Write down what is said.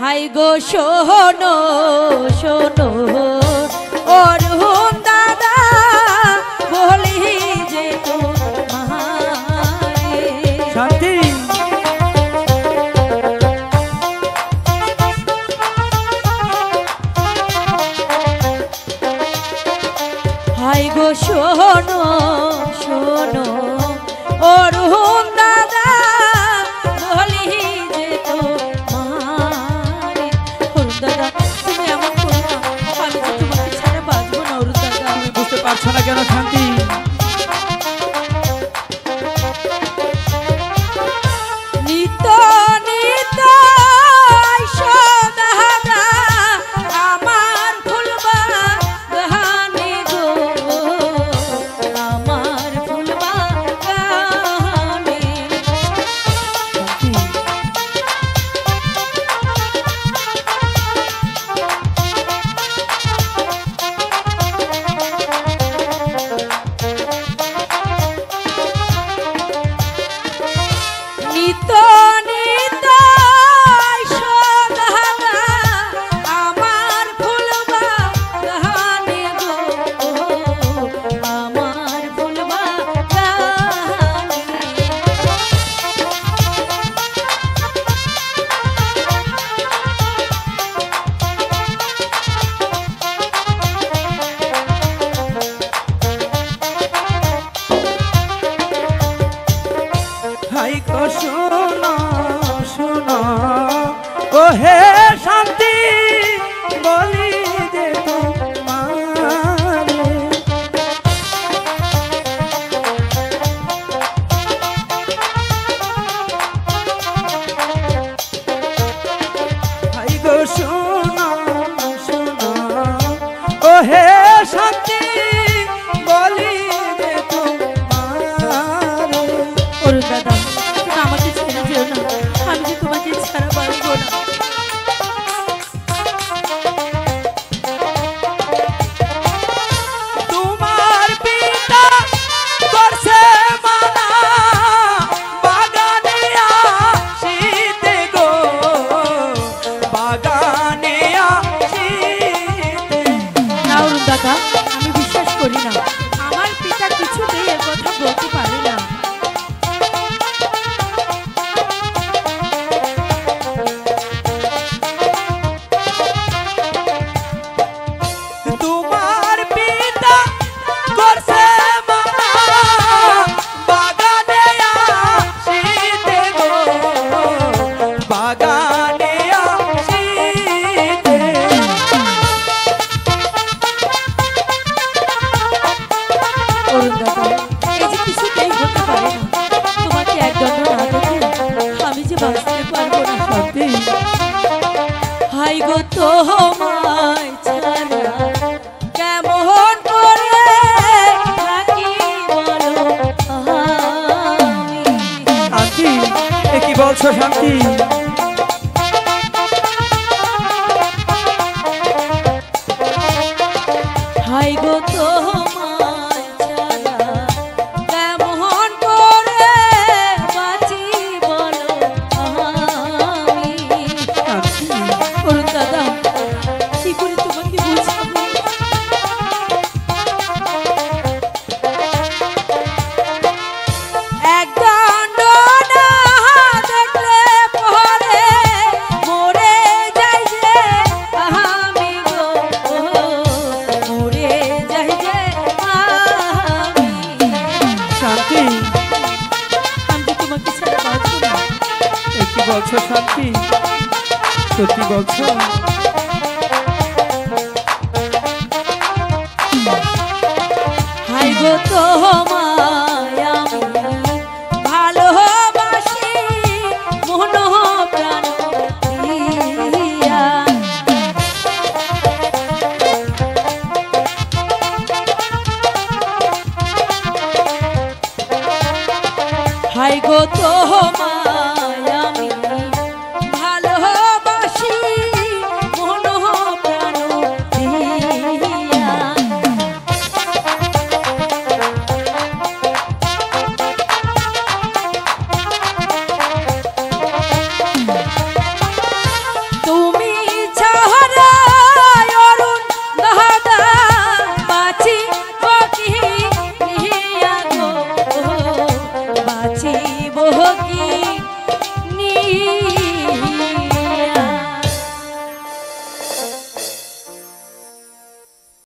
High গো শোনো শোনো অরুণ দাদা বলি যে তোমায় শান্তি হাই গো শোনো শোনো অরুণ দাদা বলি যে তোমায় অরুণ দাদা তুমি এমন করো না, আমি যে তোমাকে ছাড়া বাঁচবো না অরুণ দাদা। তুমি বুঝতে পারছো না কেন শান্তি? নিত নিত আইসো দাদা আমার ফুলবা গানে গো, আমার ফুলবা গানে। নিত নিত আইসো দাদা আমার ফুলবা গানে গো, আমার ফুলবা গানে। হাই গো শোনো শোনো ও হে শান্তি বলি যে তোমারে হাই গো শোনো শোনো ও হে শান্তি বলি যে তোমারে অরুণ দাদা তুমি আমাকে ছেড়ে যেও না, আমি যে তোমাকে ছাড়া বাঁচবো না। তোমার পিতা করছে মানা বাগানে আসিতে গো, বাগানে আসিতে। না অরুণ দাদা আমি বিশ্বাস করি না, আমার পিতা কিছুতেই এর কথা বলতে পারে না। তোমার পিতা করছে মানা বাগানে আসিতে গো, বাগানে আসিতে। অরুণ দাদা এই যে কিছুতেই হতে পারে না, তোমাকে এক দণ্ড না দেখে আমি যে বাঁচতে পারবো না। শান্তি হাই গো তোমায় ছাড়া কেমন করে থাকি বলো আমি। শান্তি এ কি বলছো শান্তি? হাই গো তোমায় ছাড়া কেমন করে বাঁচি বলো আমি। অরুণ দাদা কি করে তোমাকে বুঝাবো? এক দণ্ড না দেখলে পরে মরে যাই যে আমি গো, মরে যাই যে আমি। শান্তি আমি তো তোমাকে ছাড়া বাঁচবো না। এ কি বলছো শান্তি? সত্যি বলছো? হাই গো তোমায়